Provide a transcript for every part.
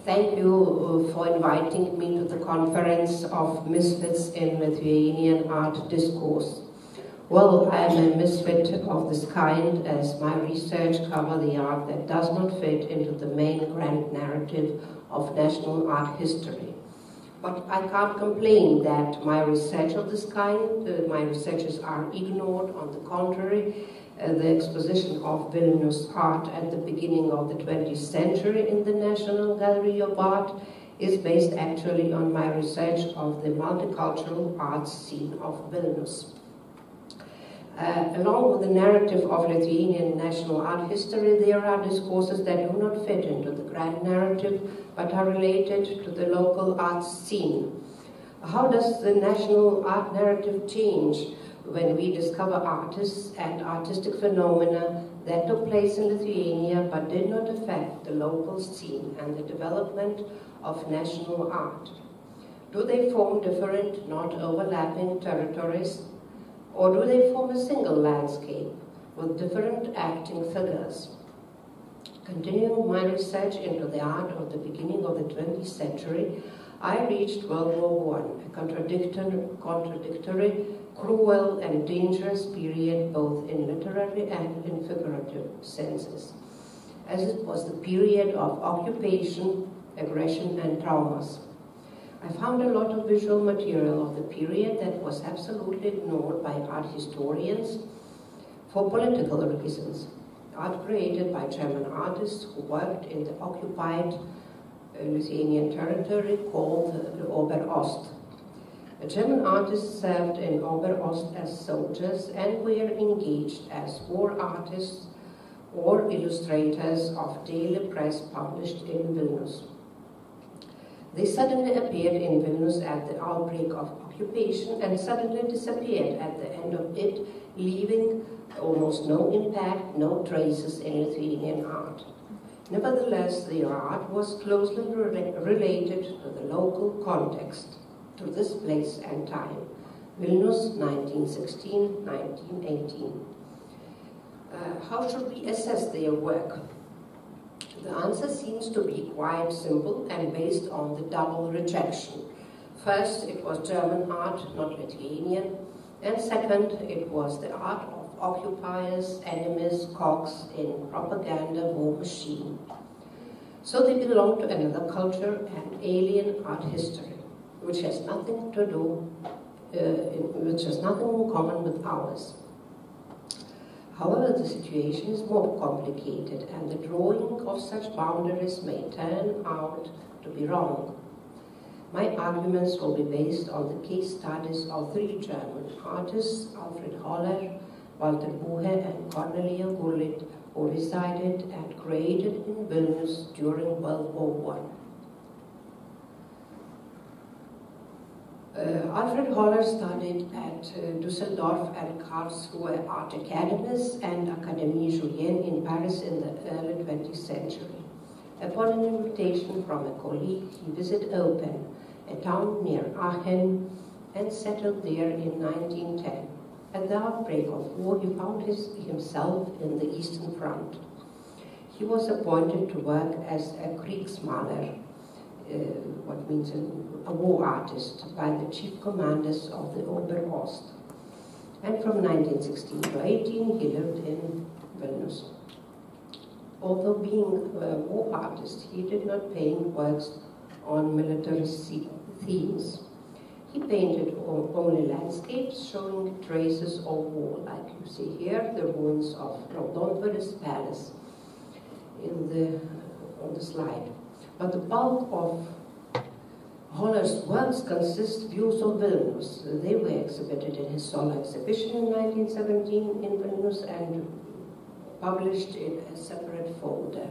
Thank you for inviting me to the conference of Misfits in Lithuanian Art Discourse. Well, I am a misfit of this kind, as my research covers the art that does not fit into the main grand narrative of national art history. But I can't complain that my research of this kind, my researches are ignored. On the contrary, the exposition of Vilnius art at the beginning of the 20th century in the National Gallery of Art is based actually on my research of the multicultural art scene of Vilnius. Along with the narrative of Lithuanian national art history, there are discourses that do not fit into the grand narrative, but are related to the local art scene. How does the national art narrative change when we discover artists and artistic phenomena that took place in Lithuania but did not affect the local scene and the development of national art? Do they form different, not overlapping territories? Or do they form a single landscape with different acting figures? Continuing my research into the art of the beginning of the 20th century, I reached World War I, a contradictory, cruel and dangerous period both in literary and in figurative senses, as it was the period of occupation, aggression and traumas. I found a lot of visual material of the period that was absolutely ignored by art historians for political reasons. Art created by German artists who worked in the occupied Lithuanian territory called the Oberost. The German artists served in Oberost as soldiers and were engaged as war artists or illustrators of daily press published in Vilnius. They suddenly appeared in Vilnius at the outbreak of occupation and suddenly disappeared at the end of it, leaving almost no impact, no traces in Lithuanian art. Nevertheless, their art was closely related to the local context, to this place and time. Vilnius, 1916-1918. How should we assess their work? The answer seems to be quite simple and based on the double rejection. First, it was German art, not Lithuanian, and second, it was the art of occupiers, enemies, cogs in propaganda war machine. So they belong to another culture and alien art history, which has nothing to do, which has nothing in common with ours. However, the situation is more complicated, and the drawing of such boundaries may turn out to be wrong. My arguments will be based on the case studies of three German artists, Alfred Holler, Walter Buche, and Cornelia Gullit, who resided and created in Vilnius during World War I. Alfred Holler studied at Düsseldorf and Karlsruhe art academies and Académie Julienne in Paris in the early 20th century. Upon an invitation from a colleague, he visited Open, a town near Aachen, and settled there in 1910. At the outbreak of war, he found himself in the Eastern Front. He was appointed to work as a Kriegsmaler, what means a war artist, by the chief commanders of the Oberost. And from 1916 to 18, he lived in Vilnius. Although being a war artist, he did not paint works on military themes. He painted only landscapes showing traces of war, like you see here, the ruins of Raudondvaris Palace on the slide. But the bulk of Holler's works consist views of Vilnius. They were exhibited in his solo exhibition in 1917 in Vilnius and published in a separate folder.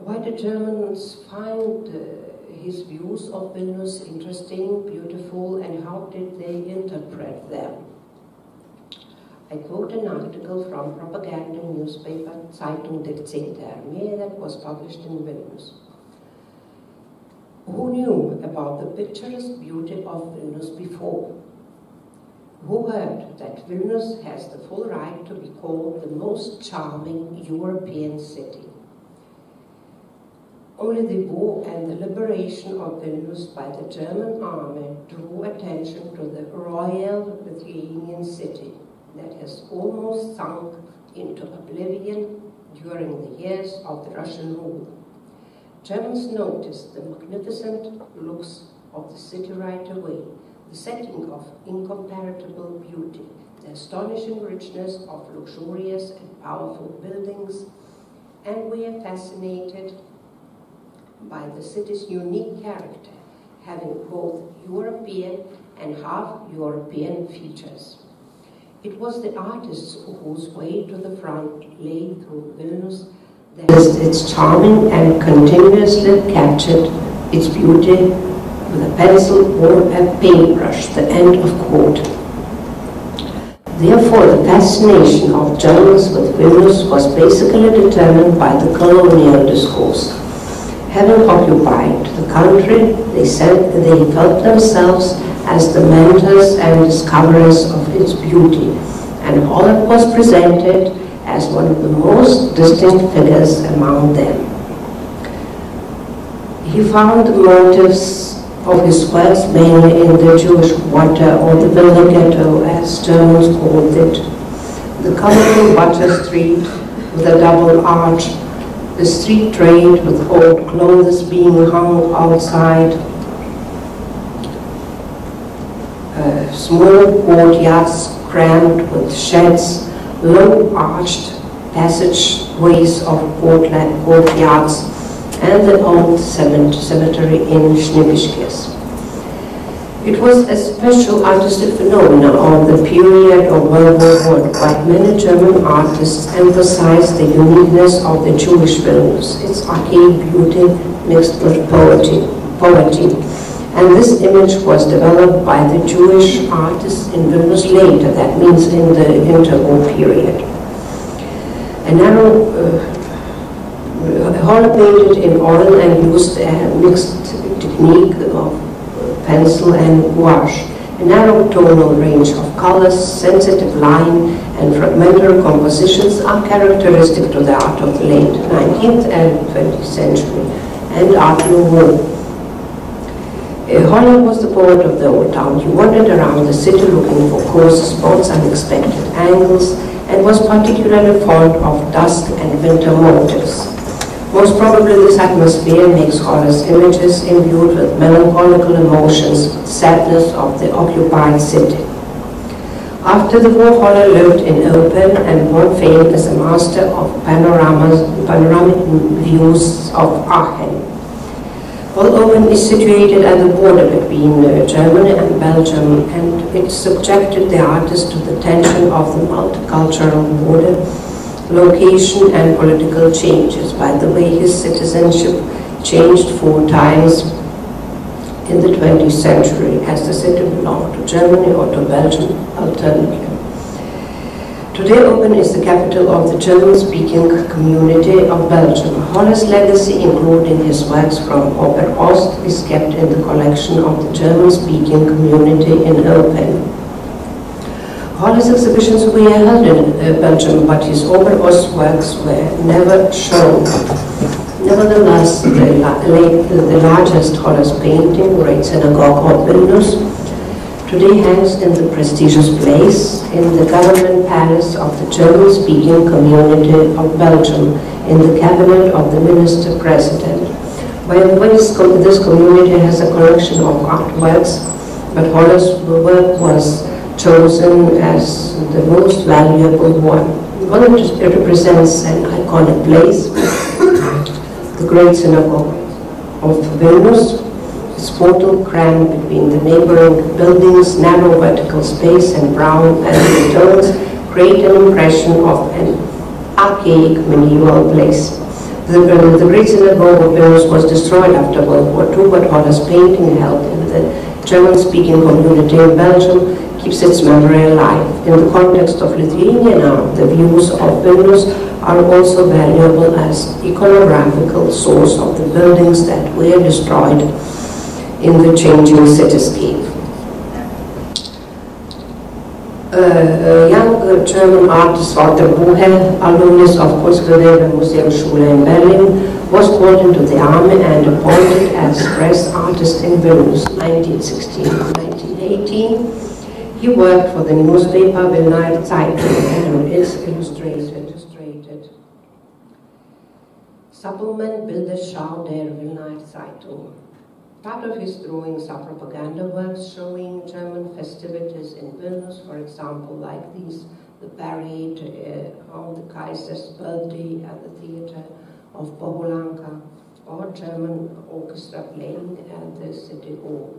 Why do Germans find his views of Vilnius interesting, beautiful, and how did they interpret them? I quote an article from propaganda newspaper Zeitung der 10. Armee that was published in Vilnius. Who knew about the picturesque beauty of Vilnius before? Who heard that Vilnius has the full right to be called the most charming European city? Only the war and the liberation of Vilnius by the German army drew attention to the royal Lithuanian city that has almost sunk into oblivion during the years of the Russian rule. Germans noticed the magnificent looks of the city right away, the setting of incomparable beauty, the astonishing richness of luxurious and powerful buildings, and were fascinated by the city's unique character, having both European and half-European features. It was the artists whose way to the front lay through Vilnius that its charming and continuously captured its beauty with a pencil or a paintbrush, the end of quote. Therefore, the fascination of Germans with Vilnius was basically determined by the colonial discourse. Having occupied the country, they felt themselves as the mentors and discoverers of its beauty, and Holland was presented as one of the most distinct figures among them. He found the motives of his works mainly in the Jewish quarter, or the Vilna ghetto as Germans called it, the colorful Butter Street with a double arch, the street trade with old clothes being hung outside, small courtyards crammed with sheds, low arched passageways of courtyards, and the old cemetery in Šnipiškės. It was a special artistic phenomenon of the period of World War I, but many German artists emphasized the uniqueness of the Jewish Vilnius, its archaic beauty mixed with poverty. And this image was developed by the Jewish artists in Vilnius later, that means in the interwar period. A narrow Holler painted in oil and used a mixed technique of pencil and gouache. A narrow tonal range of colors, sensitive line, and fragmentary compositions are characteristic to the art of the late 19th and 20th century and Art Nouveau. Holler was the poet of the old town. He wandered around the city looking for coarse spots, unexpected angles, and was particularly fond of dusk and winter motifs. Most probably this atmosphere makes Holler's images imbued with melancholical emotions, sadness of the occupied city. After the war, Holler lived in Open and won fame as a master of panoramic views of Aachen. Well, Open is situated at the border between Germany and Belgium, and it subjected the artist to the tension of the multicultural border, location and political changes. By the way, his citizenship changed 4 times in the 20th century as the city belonged to Germany or to Belgium alternately. Today, Open is the capital of the German-speaking community of Belgium. Holler's legacy, including his works from Oper Ost, is kept in the collection of the German-speaking community in Open. Holler's exhibitions were held in Belgium, but his Oper Ost works were never shown. Nevertheless, the largest Holler's painting, Great Synagogue of Vilnius, today hangs in the prestigious place in the government palace of the German-speaking community of Belgium, in the cabinet of the minister-president. By the way, this community has a collection of artworks, but Holler's work was chosen as the most valuable one. Well, it represents an iconic place, the Great Synagogue of Vilnius. Its portal crammed between the neighboring buildings, narrow vertical space and brown and tones create an impression of an archaic medieval place. The Great Synagogue of Vilnius was destroyed after World War II, but Holler's painting held in the German-speaking community in Belgium keeps its memory alive. In the context of Lithuanian art, the views of Vilnius are also valuable as iconographical source of the buildings that were destroyed in the changing cityscape. A young German artist, Walter Bucher, alumnus of Kunstgewerbe Museumsschule in Berlin, was called into the army and appointed as press artist in Vilnius, 1916 to 1918. He worked for the newspaper Vilnius and is illustrated. Supplement Bilderschau der Vilnius Zeitung. Part of his drawings are propaganda works showing German festivities in Vilnius, for example, like these, the parade on the Kaiser's birthday at the theater of Bohulanka, or German orchestra playing at the city hall.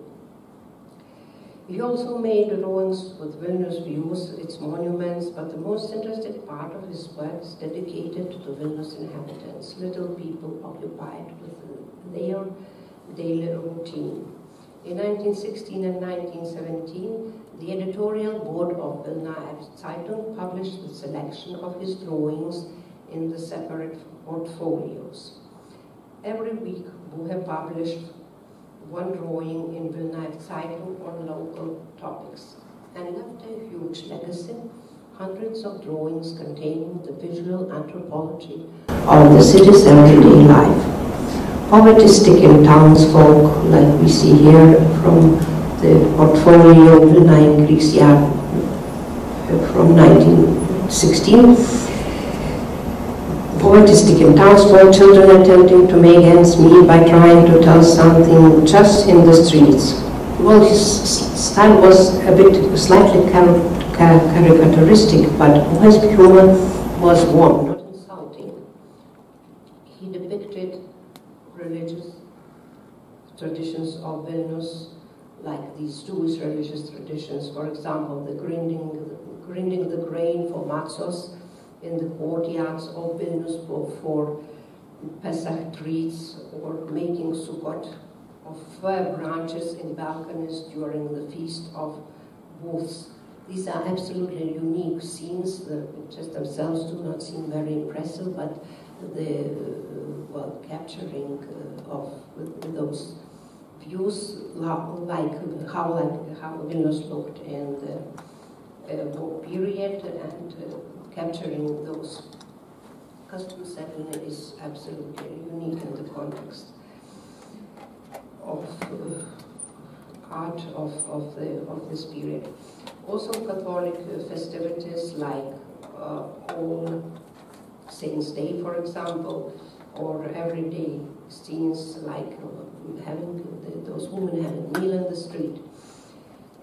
He also made drawings with Vilnius views, its monuments, but the most interesting part of his work is dedicated to the Vilnius inhabitants, little people occupied with their daily routine. In 1916 and 1917, the editorial board of Vilnius Zeitung published the selection of his drawings in the separate portfolios. Every week, Bucher published one drawing in Vilnius Zeitung on local topics, and left a huge legacy, hundreds of drawings containing the visual anthropology of the city's everyday life. Poverty-stricken townsfolk, like we see here from the portfolio Vilnius Kriegsjahr from 1916. Poverty-stricken townsfolk, children attempting to make ends meet by trying to tell something just in the streets. Well, his style was a bit slightly caricaturistic, but his humor was warm, not insulting. He depicted religious traditions of Vilnius, like these Jewish religious traditions, for example, the grinding the grain for matzos in the courtyards of Vilnius for Pesach treats, or making sukkot of fir branches in balconies during the feast of booths. These are absolutely unique scenes. The pictures themselves do not seem very impressive, but the capturing of those views, like how Vilnius looked in the war period, and capturing those custom setting is absolutely unique in the context of art of this period. Also, Catholic festivities like All Saints' Day, for example, or everyday scenes like having those women having meal in the street.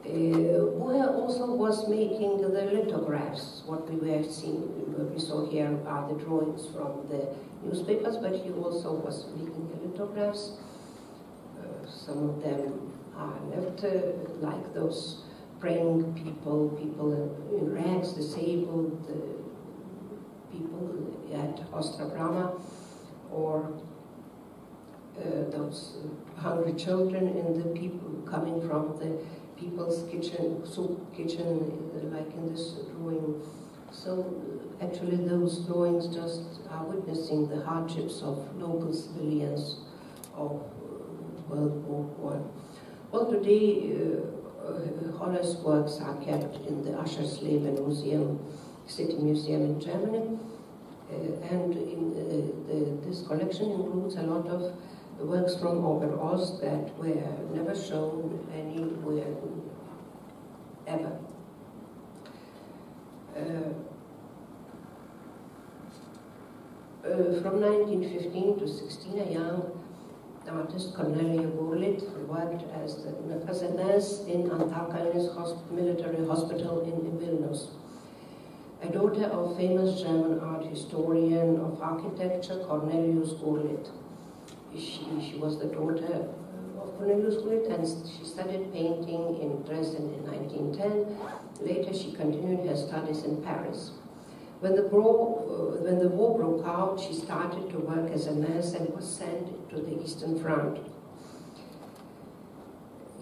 Bucher also was making the lithographs. What we saw here are the drawings from the newspapers, but he also was making the lithographs. Some of them are left like those praying people in rags, disabled people at Ostra Brama, or those hungry children in the people coming from the people's kitchen, soup kitchen, like in this drawing. So actually those drawings just are witnessing the hardships of local civilians of World War I. Well, today Holler's works are kept in the Aschersleben Museum, City Museum in Germany, and this collection includes a lot of works from Oberost that were never shown anywhere ever. From 1915 to 16, a young artist, Cornelia Gurlitt, worked as a nurse in Antakalnis military hospital in Vilnius. A daughter of famous German art historian of architecture, Cornelius Gurlitt. She was the daughter of Cornelius Gurlitt, and she studied painting in Dresden in 1910. Later she continued her studies in Paris. When the war broke out, she started to work as a nurse and was sent to the Eastern Front.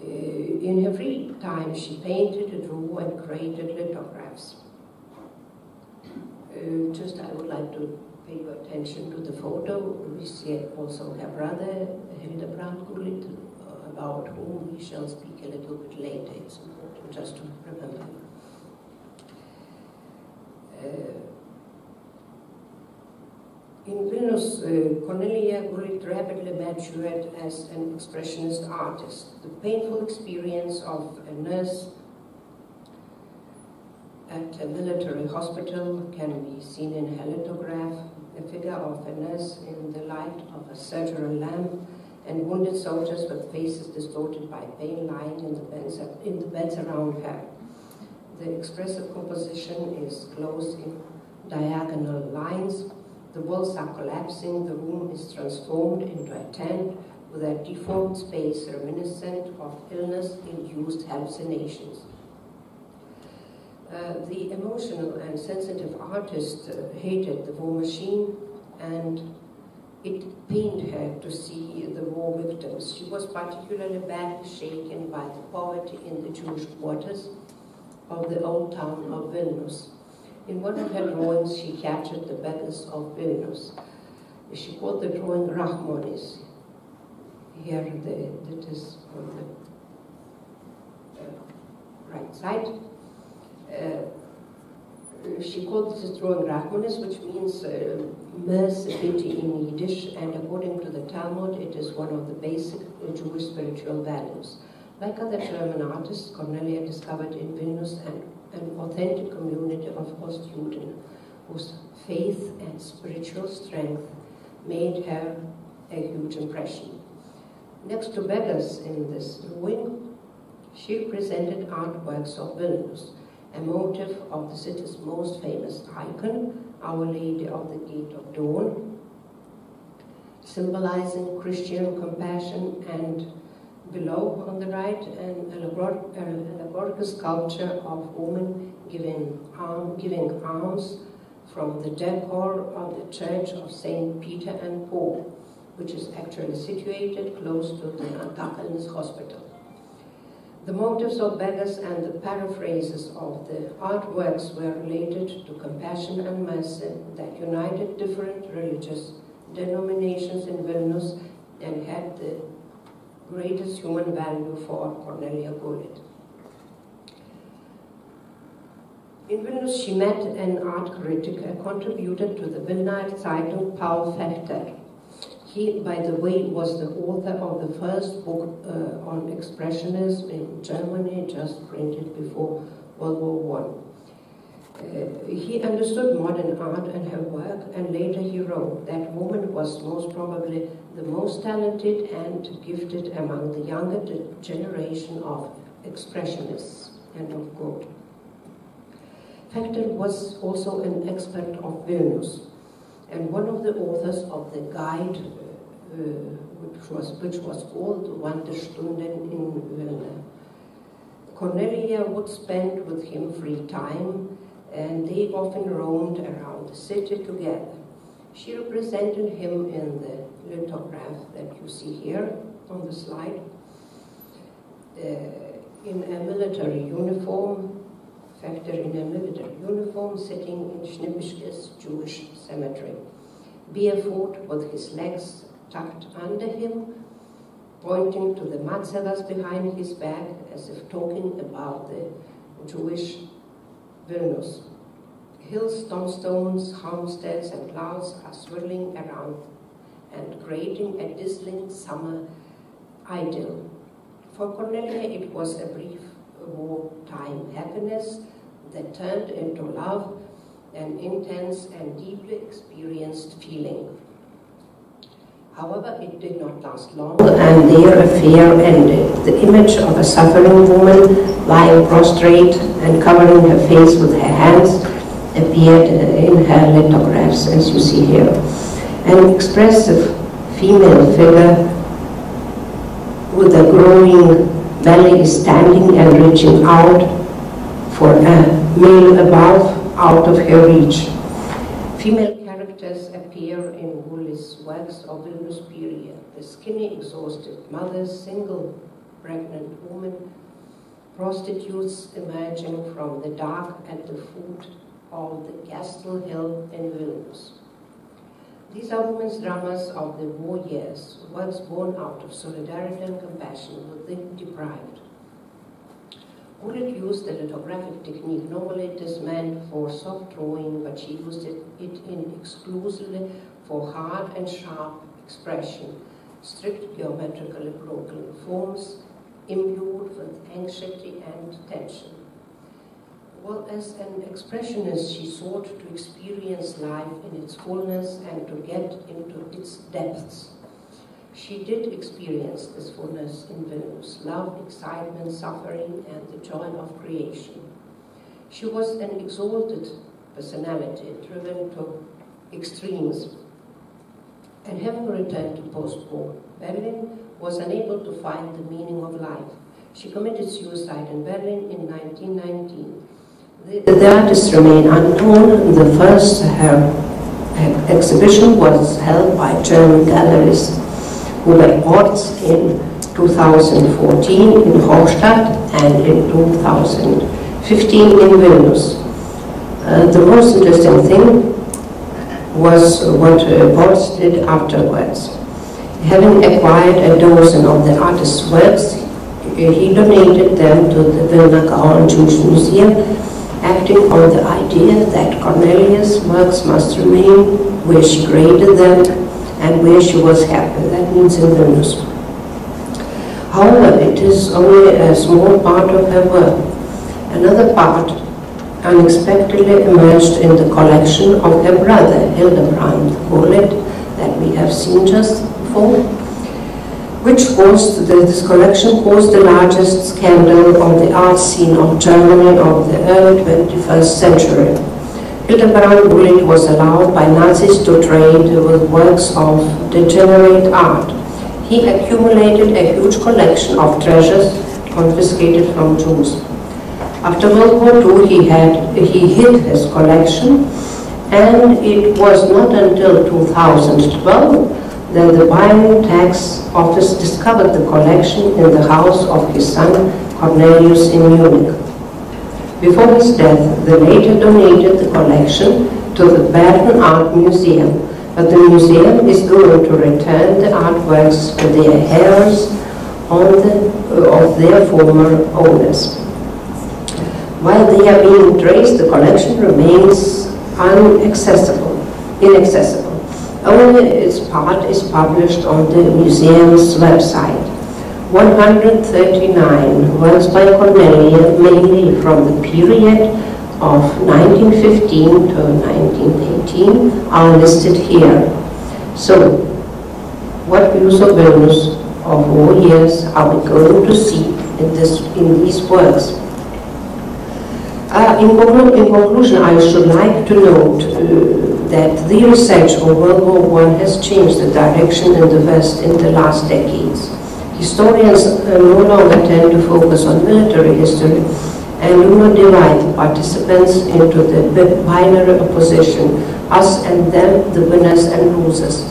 In her free time, she painted, drew, and created lithographs. I would like to pay your attention to the photo. We see also her brother, Hildebrand Gurlitt, about whom we shall speak a little bit later. It's important just to remember. In Vilnius, Cornelia Gullit rapidly matured as an expressionist artist. The painful experience of a nurse at a military hospital can be seen in her lithograph, a figure of a nurse in the light of a surgical lamp, and wounded soldiers with faces distorted by pain lying in the beds around her. The expressive composition is closed in diagonal lines. The walls are collapsing, the room is transformed into a tent with a deformed space reminiscent of illness-induced hallucinations. The emotional and sensitive artist hated the war machine, and it pained her to see the war victims. She was particularly badly shaken by the poverty in the Jewish quarters of the old town of Vilnius. In one of her drawings, she captured the beggars of Vilnius. She called the drawing Rachmanis. Here, that is on the right side. She called this drawing Rachmanis, which means mercy, pity in Yiddish, and according to the Talmud, it is one of the basic Jewish spiritual values. Like other German artists, Cornelia discovered in Vilnius an authentic community of Ostjuden, whose faith and spiritual strength made her a huge impression. Next to beggars in this drawing, she presented artworks of Vilnius, a motif of the city's most famous icon, Our Lady of the Gate of Dawn, symbolizing Christian compassion, and below on the right, an allegorical sculpture of women giving alms from the decor of the Church of St. Peter and Paul, which is actually situated close to the Antakalnis Hospital. The motives of beggars and the paraphrases of the artworks were related to compassion and mercy that united different religious denominations in Vilnius and had the greatest human value for Cornelia Gullit. In Vilnius, she met an art critic and contributed to the Vilnius Zeitung, Paul Fechter. He, by the way, was the author of the first book on expressionism in Germany, just printed before World War I. He understood modern art and her work, and later he wrote that woman was most probably the most talented and gifted among the younger generation of expressionists, end of quote. Fechter was also an expert of Vilnius, and one of the authors of the guide, which was called Wanderstunden in Vilna. Cornelia would spend with him free time, and they often roamed around the city together. She represented him in the lithograph that you see here on the slide, in a military uniform, Fechter in a military uniform, sitting in Schnippischke's Jewish cemetery, barefoot with his legs tucked under him, pointing to the matzevas behind his back as if talking about the Jewish Vilnius. Hills, tombstones, homesteads, and clouds are swirling around and creating a dazzling summer idyll. For Cornelia, it was a brief wartime happiness that turned into love, an intense and deeply experienced feeling. However, it did not last long, and their affair ended. The image of a suffering woman lying prostrate and covering her face with her hands appeared in her lithographs, as you see here. An expressive female figure with a growing belly is standing and reaching out for a male above, out of her reach. Female characters appear in Gullit's works of Vilnius period. The skinny, exhausted mother, single pregnant woman, prostitutes emerging from the dark at the foot of the Castle Hill in Vilnius. These are women's dramas of the war years, works born out of solidarity and compassion with the deprived. Gullit used the lithographic technique. Normally it is meant for soft drawing, but she used it exclusively for hard and sharp expression, strict geometrically broken forms, imbued with anxiety and tension. Well, as an expressionist, she sought to experience life in its fullness and to get into its depths. She did experience this fullness in Vilnius: love, excitement, suffering, and the joy of creation. She was an exalted personality, driven to extremes. And having returned to post-war Berlin, was unable to find the meaning of life. She committed suicide in Berlin in 1919. The artist remained unknown. The first exhibition was held by German galleries Hubert Orts in 2014 in Hochstadt and in 2015 in Vilnius. The most interesting thing was what Orts did afterwards. Having acquired a dozen of the artist's works, he donated them to the Vilna Jewish Museum, acting on the idea that Cornelius' works must remain where she created them and where she was happy. That means in Vilnius. However, it is only a small part of her work. Another part unexpectedly emerged in the collection of her brother, Hildebrand Gurlitt, that we have seen just before, which caused, this collection caused the largest scandal on the art scene of Germany of the early 21st century. Hildebrand Gurlitt was allowed by Nazis to trade with works of degenerate art. He accumulated a huge collection of treasures confiscated from Jews. After World War II, he hid his collection, and it was not until 2012 that the Bayern tax office discovered the collection in the house of his son Cornelius in Munich. Before his death, the latter donated the collection to the Bergen Art Museum, but the museum is going to return the artworks to their heirs of their former owners. While they are being traced, the collection remains inaccessible. Only its part is published on the museum's website. 139 works by Cornelia, mainly from the period of 1915 to 1918, are listed here. So, what views of Vilnius of all years are we going to see in these works? In conclusion, I should like to note that the research of World War I has changed the direction in the West in the last decades. Historians no longer tend to focus on military history and do not divide the participants into the binary opposition, us and them, the winners and losers.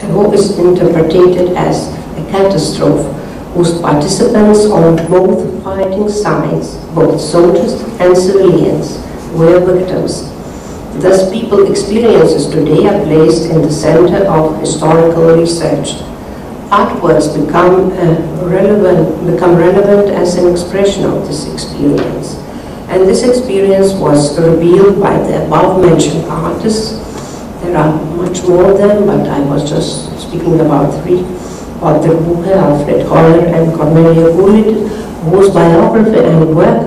A war is interpreted as a catastrophe whose participants on both fighting sides, both soldiers and civilians, were victims. Thus, people's experiences today are placed in the center of historical research. Artworks become relevant as an expression of this experience. And this experience was revealed by the above-mentioned artists. There are much more of them, but I was just speaking about three: Walter Buche, Alfred Holler, and Cornelia Gurlitt, whose biography and work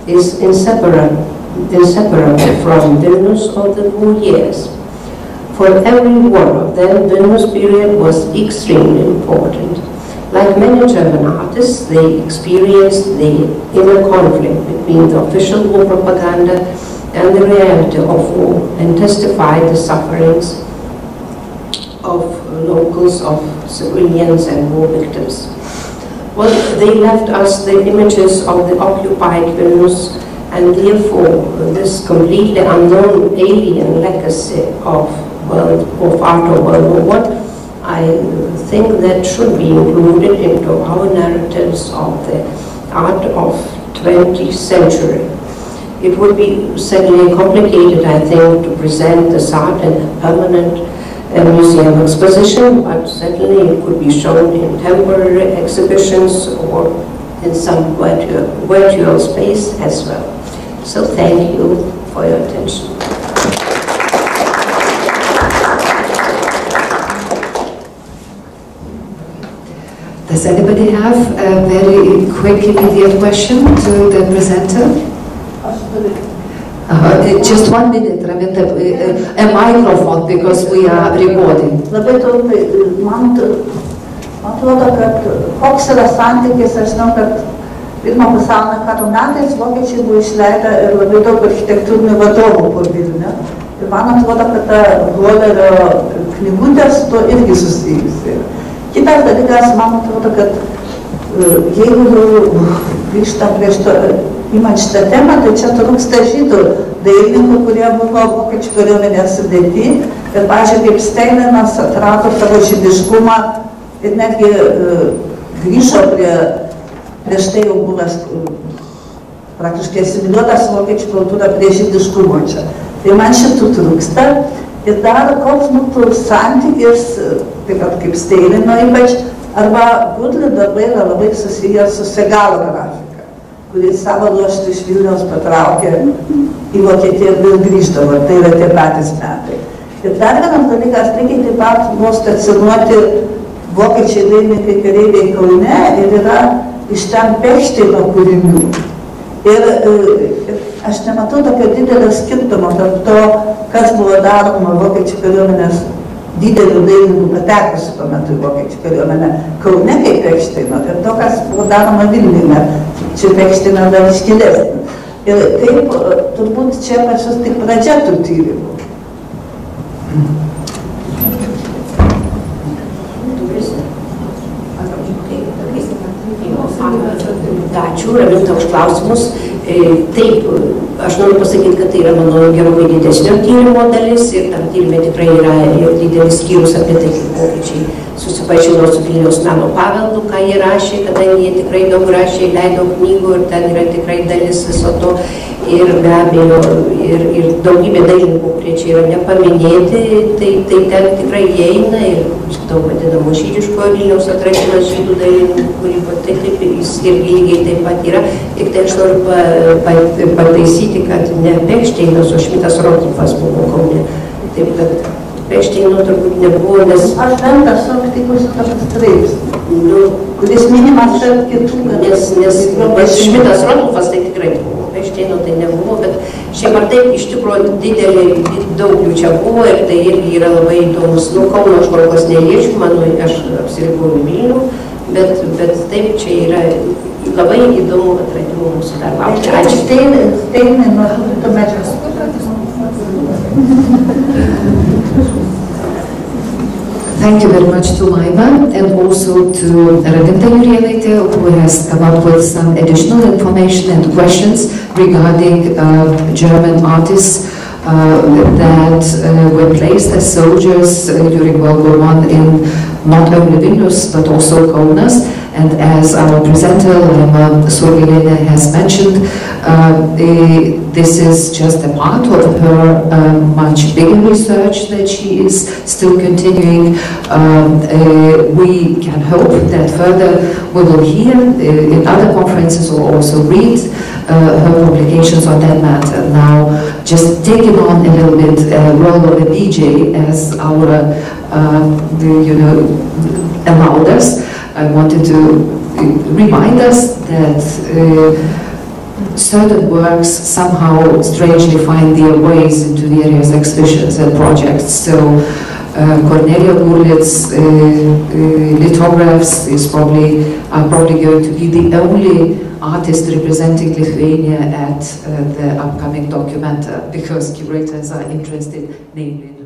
is inseparable from Vilnius of the war years. For every one of them, Vilnius period was extremely important. Like many German artists, they experienced the inner conflict between the official war propaganda and the reality of war, and testified the sufferings of locals, of civilians and war victims. Well, they left us the images of the occupied Vilnius, and therefore this completely unknown alien legacy of art of World War I think that should be included into our narratives of the art of 20th century. It would be certainly complicated, I think, to present this art in a permanent museum exposition, but certainly it could be shown in temporary exhibitions or in some virtual space as well. So thank you for your attention. Does anybody have a very quick, immediate question to the presenter? Just 1 minute, Raminta, a microphone, because we are recording. Labai trumpai, man atrodo, kad koks yra santykis, aš žinau, kad Pirmo pasaulinio karo metais vokiečiai buvo išleidę ir labai daug architektūrinių vadovų po Vilnių. Ir man atrodo, kad ta Golerio knygutė su to irgi susijusi. Kitas dalykas, man atrodo, kad jeigu jau grįžtam prieš to, imant šitą temą, tai čia trūksta žydų dailininkų, kurie buvo vokiečių kariuomenės sudėti. Ir, pavyzdžiui, kaip Steilinas atrado savo žydiškumą ir netgi grįžo prieš tai jau buvęs praktiškai asimiliuotas vokiečių kultūra prie žydiškumo čia. Tai man šitų trūksta. Ir dar koks būtų santykis, taip pat kaip Steilino ypač, arba Gudli darbai yra labai susijęs su Segalo grafika, kuris savo ruožtų iš Vilniaus patraukė į Vokietiją ir vėl grįždavo. Tai yra tie patys metai. Ir dar vienas dalykas, lygiai taip pat buvo stacionuoti vokiečiai dailininkai kareiviai Kaune ir yra iš ten Pechšteino kūrinių. Ir aš nematau tokio didelio skirtumo tarp to, kas buvo daroma vokiečių kariuomenės didelių dailininkų patekusių tuo metu į vokiečių kariuomenę Kaune kaip Pechšteino ir to, kas buvo daroma Vilniuje. Čia Pechšteino dar iškilesnė. Ir taip, turbūt čia pačios tik pradžia tų tyrimų. Ačiū, Raminta, už klausimus. Taip, aš noriu pasakyti, kad tai yra mano gerokai didesnio tyrimo dalis ir tam tyrime tikrai yra ir didelis skyrius apie tai, kaip vokiečiai susipažino su Vilniaus meno paveldu, ką jie rašė, kadangi jie tikrai daug rašė, leido knygų ir ten yra tikrai dalis viso to. Ir be abejo, ir daugybė dailininkų, kurie čia yra nepaminėti, tai ten tikrai įeina ir daug vadinamo žydiškojo Vilniaus atradimas žydų dailininkų kūrybo, tai taip jis irgi lygiai taip pat yra. Tik tai aš noriu pataisyti, kad ne Pechšteinas, o Šmitas Rotlifas buvo Kaune. Taip kad Pechšteino turbūt nebuvo, nes... Aš bent esu aptikusi tokį straipsnį, kuris minimas tarp kitų. Nes Šmitas Rotlifas tai tikrai buvo. Pechšteino tai nebuvo, bet šiaip ar taip iš tikrųjų daug jų čia buvo ir tai irgi yra labai įdomus. Kauno aš kol kas neliečiu, manau, aš apsiribojau Vilnių, bet taip čia yra labai įdomu atradimų mūsų dar laukia. Ačiū. Steinai nuo to medžiagos. Thank you very much to Laima and also to Raminta Jurėnaitė, who has come up with some additional information and questions regarding German artists that were placed as soldiers during World War I in not only Vilnius but also Kaunas. And as our presenter, Laučkaitė-Surgailienė, has mentioned, this is just a part of her much bigger research that she is still continuing. We can hope that further we will hear in other conferences or also read her publications on that matter. Now, just taking on a little bit role of a DJ as our, allowed us. I wanted to remind us that certain works somehow strangely find their ways into various exhibitions and projects. So Cornelia Gurlitz's lithographs are probably going to be the only artist representing Lithuania at the upcoming Documenta, because curators are interested namely